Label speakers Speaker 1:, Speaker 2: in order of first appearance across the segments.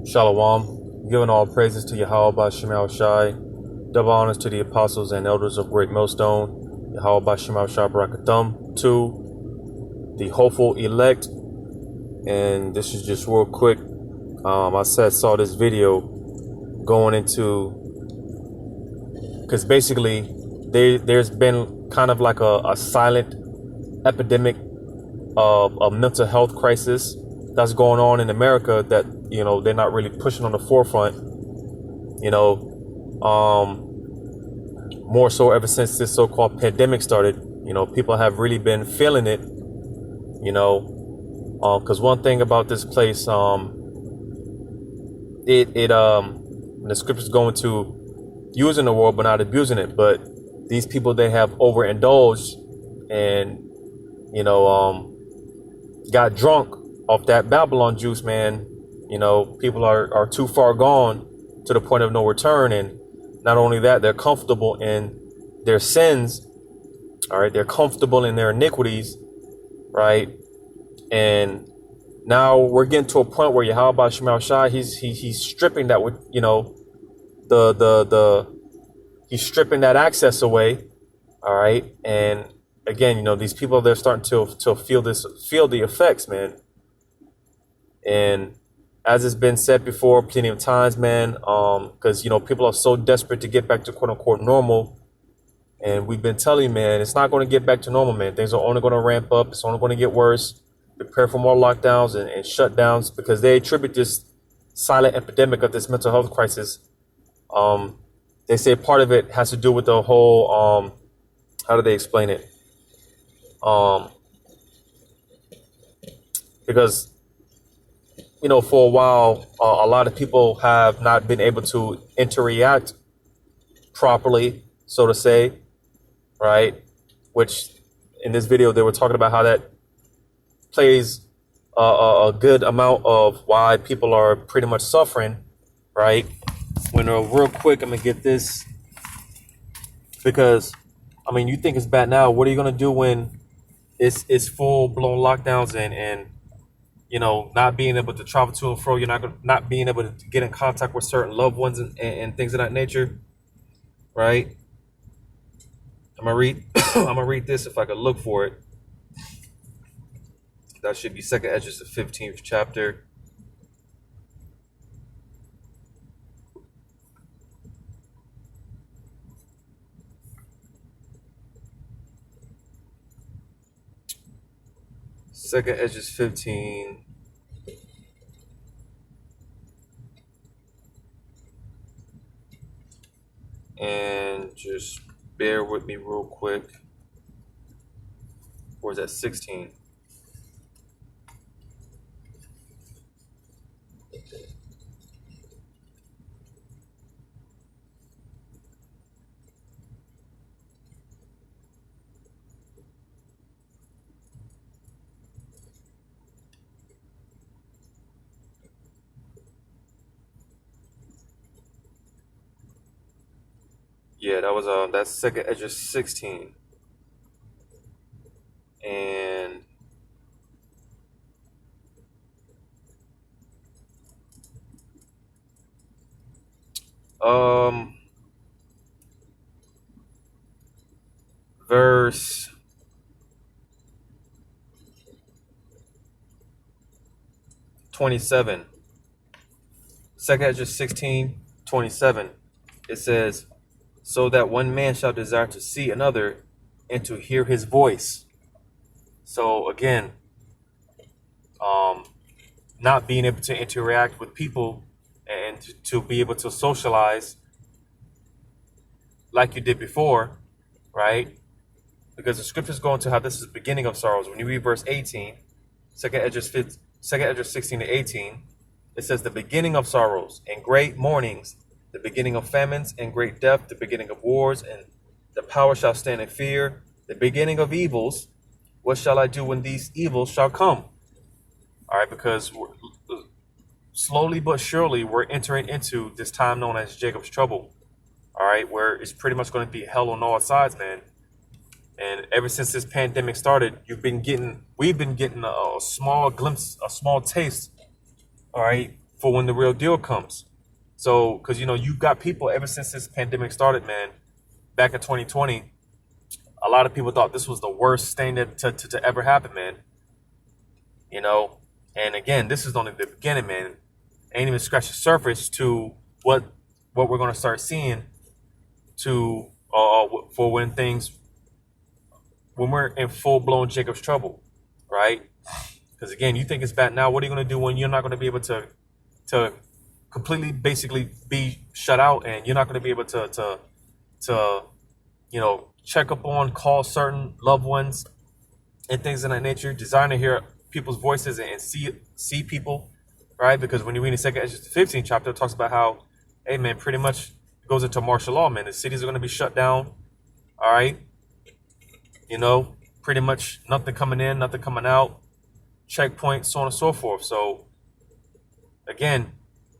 Speaker 1: Shalom, giving all praises to Yahweh Shemal Shai, double honors to the apostles and elders of Great Millstone, Yahweh Shemal Shai Barakathum, to the hopeful elect. And this is just real quick. I saw this video going into, because basically there's been kind of like a silent epidemic of a mental health crisis that's going on in America that, they're not really pushing on the forefront, more so ever since this so-called pandemic started. People have really been feeling it, because one thing about this place, the scriptures go into using the world but not abusing it. But these people, they have overindulged and, got drunk off that Babylon juice, man. People are too far gone to the point of no return. And not only that, they're comfortable in their sins. All right. They're comfortable in their iniquities. Right. And now we're getting to a point where Yahweh Shemal Shai, he's stripping that with, he's stripping that access away. All right. And again, these people, they're starting to feel the effects, man. And as it's been said before plenty of times, man, because, people are so desperate to get back to quote unquote normal. And we've been telling you, man, it's not going to get back to normal, man. Things are only going to ramp up. It's only going to get worse. Prepare for more lockdowns and shutdowns, because they attribute this silent epidemic of this mental health crisis. They say part of it has to do with the whole, how do they explain it? Because, for a while, a lot of people have not been able to interact properly, so to say, right? Which in this video, they were talking about how that plays a good amount of why people are pretty much suffering, right? When real quick, I'm gonna get this, because you think it's bad now. What are you gonna do when it's full blown lockdowns and not being able to travel to and fro? You're not being able to get in contact with certain loved ones and things of that nature, right? I'm gonna read this if I could look for it. That should be 2nd Esdras, the 15th chapter. Second Esdras 15. And just bear with me real quick. Or is that 16? Yeah, that's 2nd Esdras 16. And verse 27. 2nd Esdras 16:27. It says, so that one man shall desire to see another and to hear his voice. So again, not being able to interact with people and to be able to socialize like you did before, right? Because the scriptures go into how this is the beginning of sorrows. When you read verse 18, 2nd Esdras 16-18, it says the beginning of sorrows and great mournings, the beginning of famines and great death, the beginning of wars, and the power shall stand in fear, the beginning of evils. What shall I do when these evils shall come? All right, because slowly but surely we're entering into this time known as Jacob's trouble. All right, where it's pretty much going to be hell on all sides, man. And ever since this pandemic started, we've been getting a small glimpse, a small taste, all right, for when the real deal comes. So, because you've got people ever since this pandemic started, man. Back in 2020, a lot of people thought this was the worst thing to ever happen, man. And again, this is only the beginning, man. Ain't even scratched the surface to what we're gonna start seeing to for when we're in full blown Jacob's trouble, right? Because again, you think it's bad now. What are you gonna do when you're not gonna be able to completely, basically be shut out, and you're not gonna be able to check up on, call certain loved ones, and things of that nature, desiring to hear people's voices and see people, right? Because when you read in 2 Ezra 15 chapter, it talks about how, hey man, pretty much goes into martial law, man. The cities are going to be shut down, all right? Pretty much nothing coming in, nothing coming out, checkpoints, so on and so forth. So again,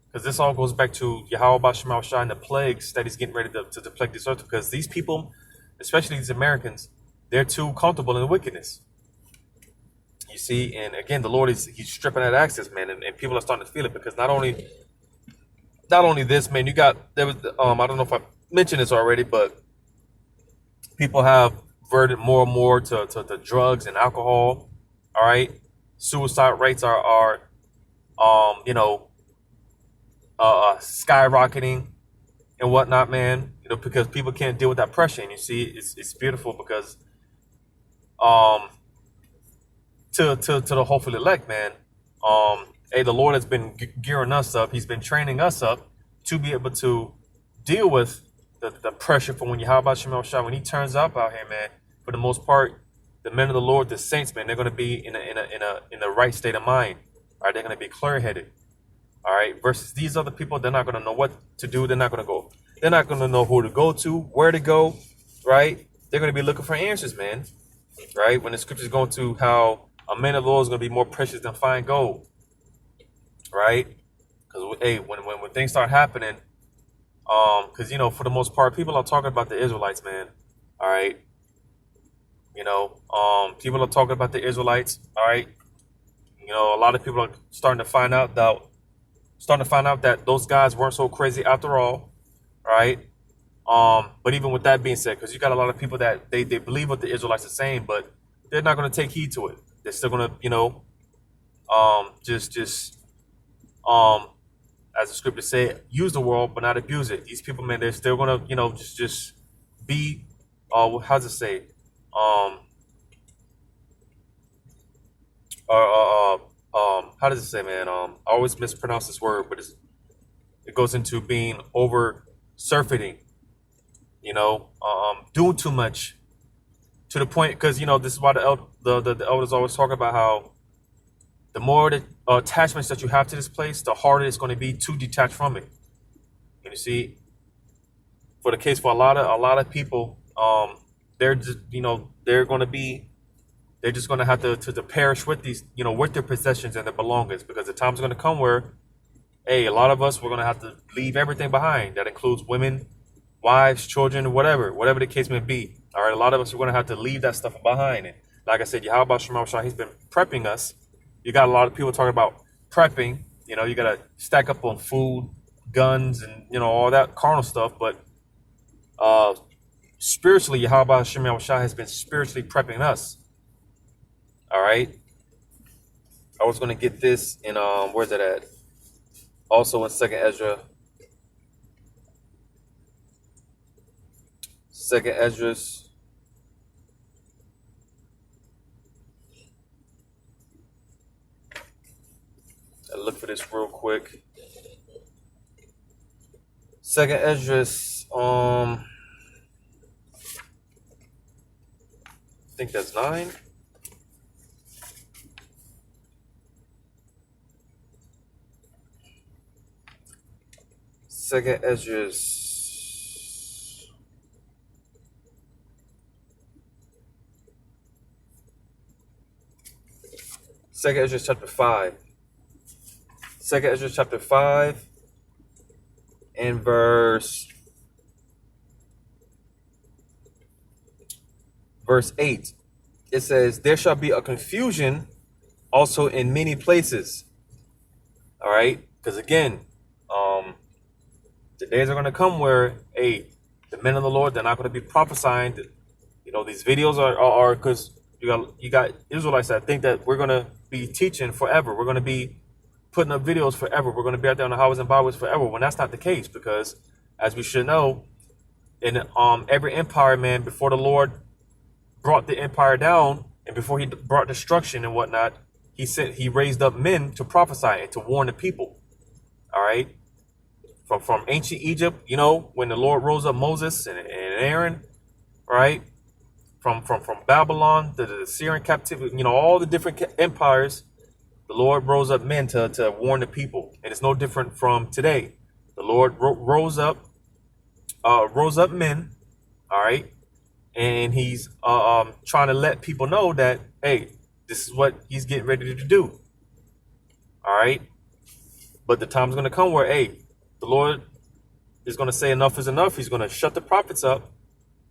Speaker 1: because this all goes back to Yahweh Shema Shai and the plagues that he's getting ready to plague this earth, because these people, especially these Americans, they're too comfortable in the wickedness. You see, and again, the Lord he's stripping that access, man, and people are starting to feel it, because not only this, man, there was I don't know if I mentioned this already, but people have verted more and more to drugs and alcohol. All right, suicide rates are skyrocketing and whatnot, man. Because people can't deal with that pressure, and you see, it's beautiful because to the hopeful elect, man. Hey, the Lord has been gearing us up. He's been training us up to be able to deal with the pressure from when Yahweh Shema Shai, when he turns up out here, man. For the most part, the men of the Lord, the saints, man, they're going to be in the right state of mind. All right, they're going to be clear-headed. All right, versus these other people, they're not going to know what to do. They're not going to go. They're not going to know who to go to, where to go. Right? They're going to be looking for answers, man. Right? When the scriptures go to how a man of the Lord is going to be more precious than fine gold. Right? Because hey, when things start happening, because for the most part, people are talking about the Israelites, man. All right. People are talking about the Israelites. All right. A lot of people are starting to find out that those guys weren't so crazy after all. Right. But even with that being said, because you got a lot of people that they believe what the Israelites are saying, but they're not going to take heed to it. They're still going to, as the scriptures say, use the world but not abuse it. These people, man, they're still going to, just be, how does it say, how does it say, man? I always mispronounce this word, but it goes into being over surfeiting, doing too much to the point, because this is why the elders always talk about how the more the attachments that you have to this place, the harder it's going to be to detach from it. And you see, for the case for a lot of people, they're just they're just going to have to perish with these, with their possessions and their belongings, because the time's going to come where, hey, a lot of us, we're going to have to leave everything behind. That includes women, wives, children, whatever the case may be. All right, a lot of us are going to have to leave that stuff behind. And like I said, Yahweh Shema Shai, he's been prepping us. You got a lot of people talking about prepping. You got to stack up on food, guns, and all that carnal stuff. But spiritually, Yahweh Shema Shai has been spiritually prepping us. All right. I was going to get this in where's it at? Also in 2 Ezra. 2 Ezra's. I'll look for this real quick. 2 Ezra's. I think that's 9. Second Ezra's chapter 5. 2 Ezra chapter 5 and verse 8. It says, there shall be a confusion also in many places. All right. Because again, the days are going to come where, hey, the men of the Lord, they're not going to be prophesying. These videos are because you got Israelites that think that we're going to be teaching forever. We're going to be putting up videos forever. We're going to be out there on the highways and byways forever. When that's not the case, because as we should know, in every empire, man, before the Lord brought the empire down and before he brought destruction and whatnot, he raised up men to prophesy and to warn the people. All right. From ancient Egypt, when the Lord rose up Moses and Aaron, right? From Babylon to the Assyrian captivity, all the different empires, the Lord rose up men to warn the people. And it's no different from today. The Lord rose up men, all right? And he's trying to let people know that, hey, this is what he's getting ready to do. All right? But the time's going to come where, hey, the Lord is going to say enough is enough. He's going to shut the prophets up.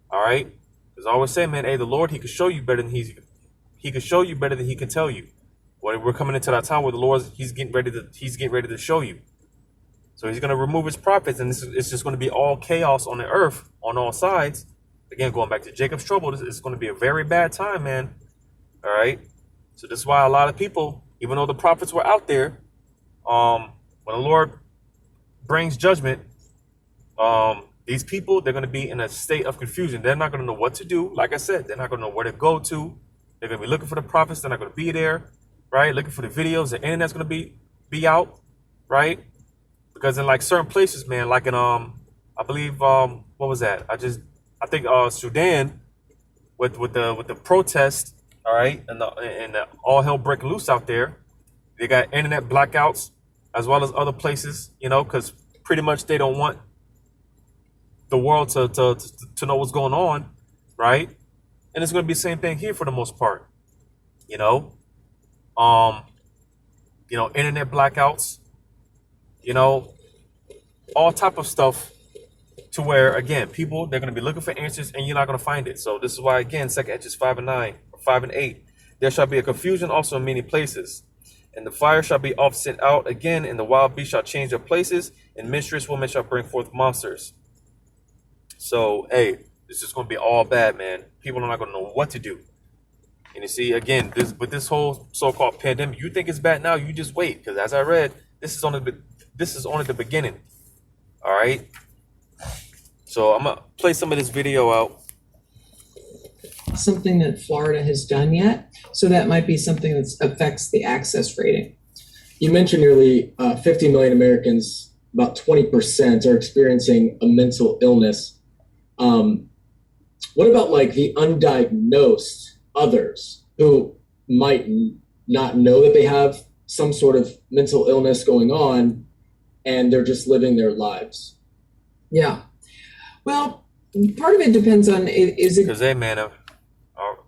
Speaker 1: All right? Because I always say, man, hey, the Lord, he can show you better than he can show you better than he can tell you. Well, we're coming into that time where the Lord, he's getting ready to show you. So he's going to remove his prophets, and it's just going to be all chaos on the earth on all sides. Again, going back to Jacob's trouble, it's going to be a very bad time, man. All right? So this is why a lot of people, even though the prophets were out there, when the Lord brings judgment, these people, they're going to be in a state of confusion. They're not going to know what to do. Like I said, they're not going to know where to go to. They're going to be looking for the prophets. They're not going to be there, right? Looking for the videos. The internet's going to be out, right? Because in like certain places, man, like in I believe what was that? I think Sudan with the protest, all right, and the all hell breaking loose out there. They got internet blackouts as well as other places, because pretty much they don't want the world to know what's going on, right? And it's going to be the same thing here for the most part, internet blackouts, all type of stuff, to where again people, they're going to be looking for answers and you're not going to find it. So this is why, again, 2 Esdras 5:9 or 5:8, there shall be a confusion also in many places, and the fire shall be oft sent out again, and the wild beasts shall change their places, and mischievous women shall bring forth monsters. So, hey, this is going to be all bad, man. People are not going to know what to do. And you see, again, this whole so-called pandemic, you think it's bad now, you just wait, because as I read, this is only the beginning. All right. So I'm gonna play some of this video out.
Speaker 2: Something that Florida has done yet, so that might be something that affects the access rating.
Speaker 3: You mentioned nearly 50 million Americans, about 20% are experiencing a mental illness. What about like the undiagnosed others who might not know that they have some sort of mental illness going on and they're just living their lives?
Speaker 2: Yeah. Well, part of it depends on, is it...
Speaker 1: Because, hey, man,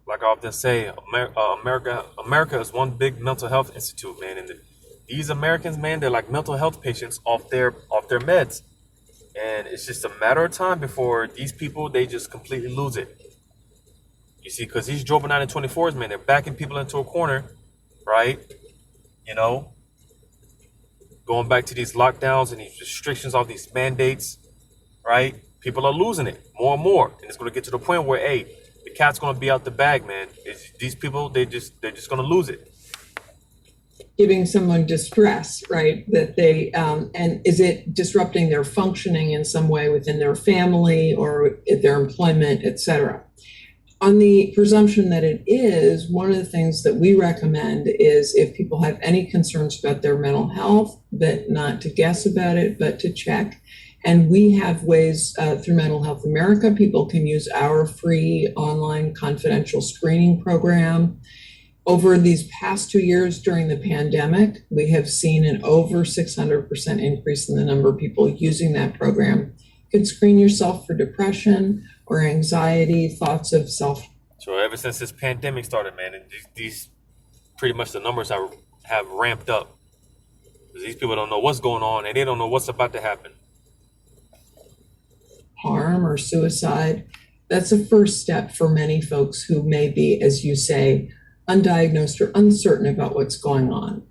Speaker 1: like I often say, America is one big mental health institute, man. And these Americans, man, they're like mental health patients off their meds. And it's just a matter of time before these people, they just completely lose it. You see, because these Joe Biden 24s, man, they're backing people into a corner, right? Going back to these lockdowns and these restrictions, all these mandates, right? People are losing it more and more. And it's going to get to the point where, hey, the cat's going to be out the bag, man. These people, they're just going to lose it.
Speaker 2: Giving someone distress, right? That they, and is it disrupting their functioning in some way within their family or their employment, et cetera? On the presumption that it is, one of the things that we recommend is if people have any concerns about their mental health, that not to guess about it, but to check. And we have ways through Mental Health America, people can use our free online confidential screening program. Over these past 2 years during the pandemic, we have seen an over 600% increase in the number of people using that program. You can screen yourself for depression or anxiety, thoughts of self.
Speaker 1: So ever since this pandemic started, man, and these pretty much the numbers have ramped up. Because these people don't know what's going on and they don't know what's about to happen.
Speaker 2: Harm or suicide. That's a first step for many folks who may be, as you say, undiagnosed or uncertain about what's going on.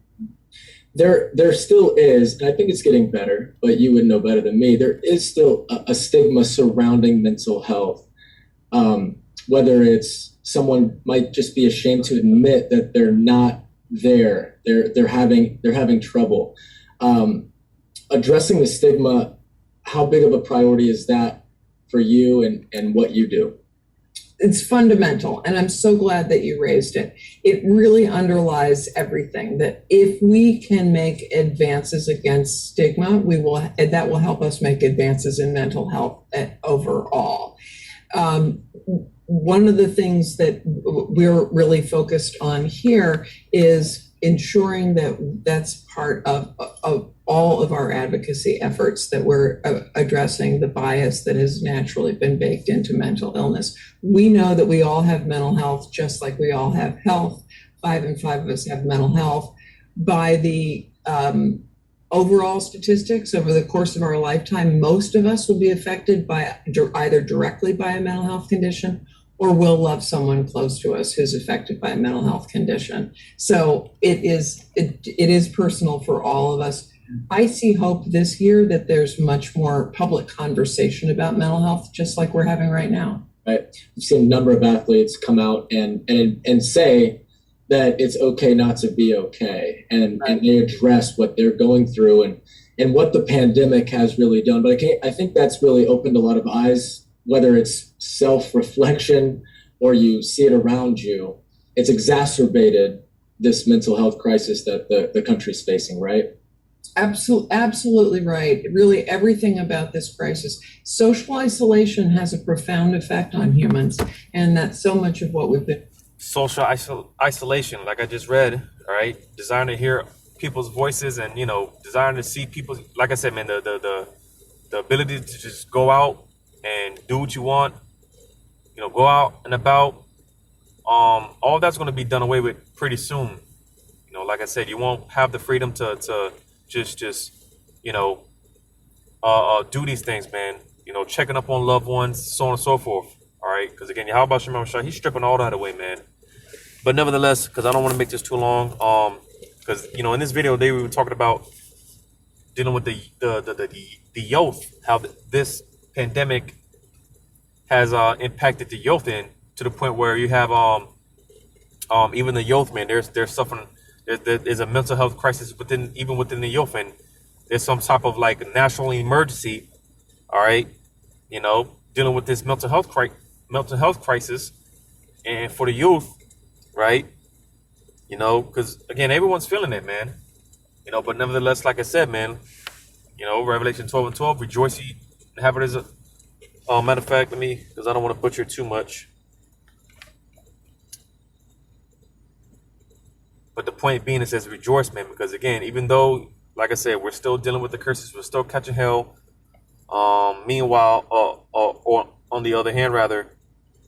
Speaker 3: there still is, and I think it's getting better, but you would know better than me. There is still a stigma surrounding mental health. Whether it's someone might just be ashamed to admit that they're not there, they're having trouble. Addressing the stigma, how big of a priority is that for you and what you do?
Speaker 2: It's fundamental, and I'm so glad that you raised it. It really underlies everything, that if we can make advances against stigma, that will help us make advances in mental health overall. One of the things that we're really focused on here is ensuring that that's part of all of our advocacy efforts, that we're addressing the bias that has naturally been baked into mental illness. We know that we all have mental health, just like we all have health. 5 in 5 of us have mental health. By the overall statistics, over the course of our lifetime, most of us will be affected by either directly by a mental health condition, or will love someone close to us who's affected by a mental health condition. So it is personal for all of us. I see hope this year that there's much more public conversation about mental health, just like we're having right now.
Speaker 3: Right. We've seen a number of athletes come out and say that it's okay not to be okay, and they address what they're going through and what the pandemic has really done. But I think that's really opened a lot of eyes, whether it's self-reflection or you see it around you. It's exacerbated this mental health crisis that the country's facing, right?
Speaker 2: Absolutely right. Really, everything about this crisis. Social isolation has a profound effect on humans, and that's so much of what we've been.
Speaker 1: Social isolation, like I just read, all right, desiring to hear people's voices and, desiring to see people, like I said, man, the ability to just go out and do what you want, go out and about. All that's going to be done away with pretty soon. Like I said, you won't have the freedom to just do these things, man. Checking up on loved ones, so on and so forth. All right, because again, how about Shimon Shah? He's stripping all that away, man. But nevertheless, because I don't want to make this too long, because in this video they were talking about dealing with the youth, how this pandemic has impacted the youth to the point where you have even the youth, man. They're suffering. There's a mental health crisis within the youth, and there's some type of like national emergency. All right, dealing with this mental health crisis, and for the youth, right? Because again, everyone's feeling it, man. But nevertheless, like I said, man, Revelation 12:12, rejoice ye and have it as a matter of fact, because I don't want to butcher too much. But the point being, it says rejoice, man, because again, even though, like I said, we're still dealing with the curses, we're still catching hell. Meanwhile, or on the other hand, rather,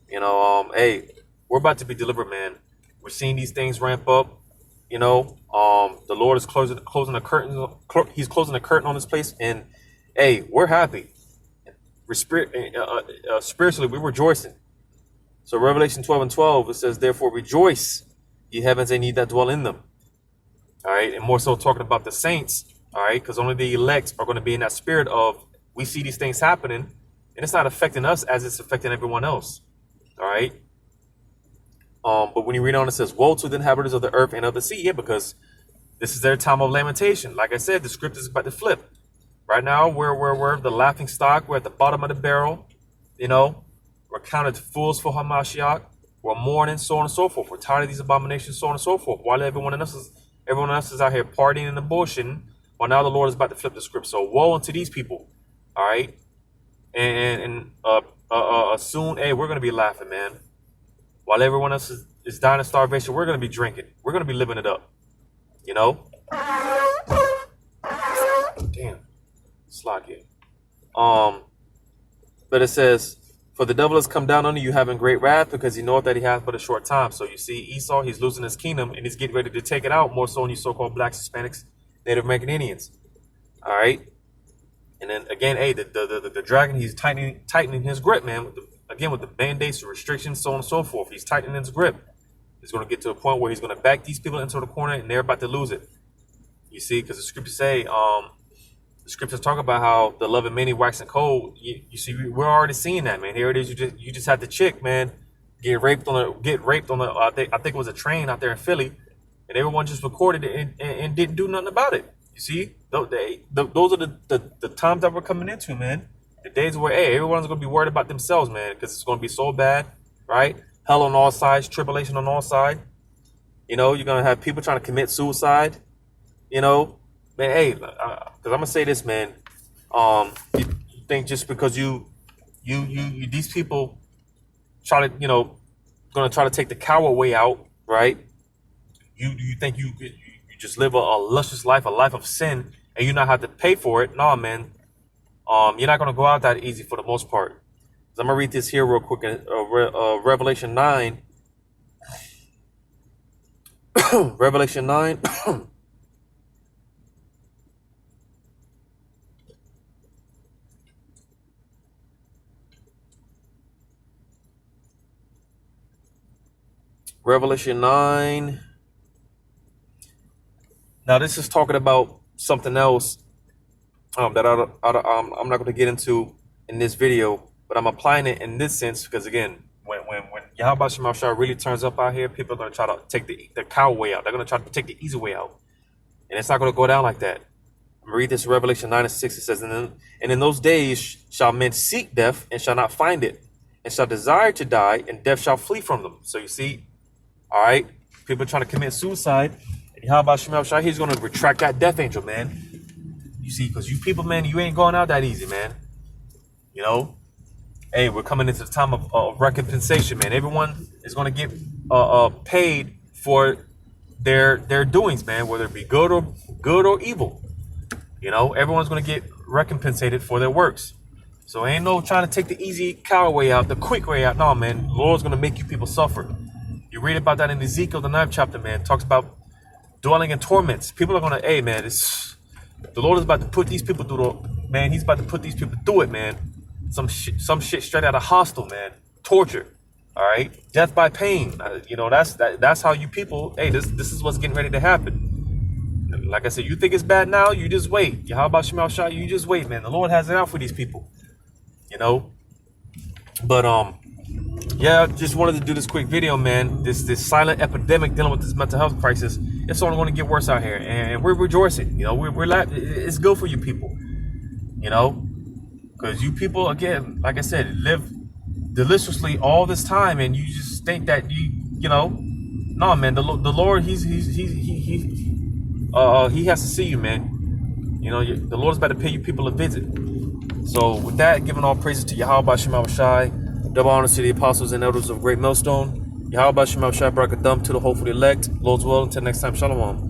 Speaker 1: hey, we're about to be delivered, man. We're seeing these things ramp up. The Lord is closing the curtain. He's closing the curtain on this place, and hey, we're happy. We're spiritually, we're rejoicing. So Revelation 12:12, it says, therefore rejoice, ye heavens, and ye that dwell in them. All right, and more so talking about the saints. All right, because only the elect are going to be in that spirit of, we see these things happening, and it's not affecting us as it's affecting everyone else. All right. But when you read on, it says, woe to the inhabitants of the earth and of the sea. Yeah, because this is their time of lamentation. Like I said, the script is about to flip. Right now, we're the laughing stock. We're at the bottom of the barrel. We're counted fools for Hamashiach. We're mourning, so on and so forth. We're tired of these abominations, so on and so forth. While everyone else is out here partying and abortion, well, now the Lord is about to flip the script. So woe unto these people. All right. And soon, hey, we're going to be laughing, man. While everyone else is dying of starvation, we're going to be drinking. We're going to be living it up. Damn. Slack it. But it says, for the devil has come down on you having great wrath, because he knoweth that he hath but a short time. So you see Esau, he's losing his kingdom, and he's getting ready to take it out, more so on you so-called blacks, Hispanics, Native American Indians. All right. And then again, hey, the dragon, he's tightening his grip, man, with the band-aids, the restrictions, so on and so forth. He's tightening his grip. He's going to get to a point where he's going to back these people into the corner, and they're about to lose it. You see, because the scriptures say, the scriptures talk about how the love of many waxing cold. You see, we're already seeing that, man. Here it is. You just had the chick, man, get raped on the. I think it was a train out there in Philly, and everyone just recorded it and didn't do nothing about it. You see, those are the times that we're coming into, man. The days where, hey, everyone's gonna be worried about themselves, man, because it's gonna be so bad, right? Hell on all sides, tribulation on all sides. You know, you're gonna have people trying to commit suicide. You know, man, hey, because I'm gonna say this, man. You think just because you these people try to, gonna try to take the coward way out, right? You think you just live a luscious life, a life of sin, and you not have to pay for it? No, man. You're not gonna go out that easy for the most part. So I'm gonna read this here real quick. Revelation 9. Revelation 9. Revelation 9. Now this is talking about something else that I'm not going to get into in this video, but I'm applying it in this sense because, again, when Yahweh Shema Shah really turns up out here, people are going to try to take the cow way out. They're going to try to take the easy way out, and it's not going to go down like that. I'm going to read this Revelation 9 and 6. It says, and in those days shall men seek death and shall not find it, and shall desire to die, and death shall flee from them. So you see, all right, people trying to commit suicide, and Yahweh Shema Shah, he's going to retract that death angel, man. You see, because you people, man, you ain't going out that easy, man. You know, hey, we're coming into the time of recompensation, man. Everyone is going to get paid for their doings, man, whether it be good or evil. You know, everyone's going to get recompensated for their works. So ain't no trying to take the easy coward way out, the quick way out. No, man, the Lord's going to make you people suffer. You read about that in Ezekiel, the 9th chapter, man. It talks about dwelling in torments. People are going to, hey, man, the Lord is about to put these people through man. He's about to put these people through it, man. Some shit straight out of Hostel, man. Torture, all right. Death by pain. That's how you people. Hey, this is what's getting ready to happen. Like I said, you think it's bad now? You just wait. How about Shemal Shah? You just wait, man. The Lord has it out for these people. You know. But yeah, just wanted to do this quick video, man. This silent epidemic dealing with this mental health crisis. It's only going to get worse out here, and we're rejoicing. You know, it's good for you people. You know, because you people, again, like I said, live deliciously all this time, and you just think that no, man. The Lord, he has to see you, man. You know, the Lord's about to pay you people a visit. So with that, giving all praises to Yahweh Shema Shai. Double honors to the apostles and elders of Great Millstone. Yahweh Shema Shai Barakadam to the hopefully elect. Lord's will, until next time, Shalom.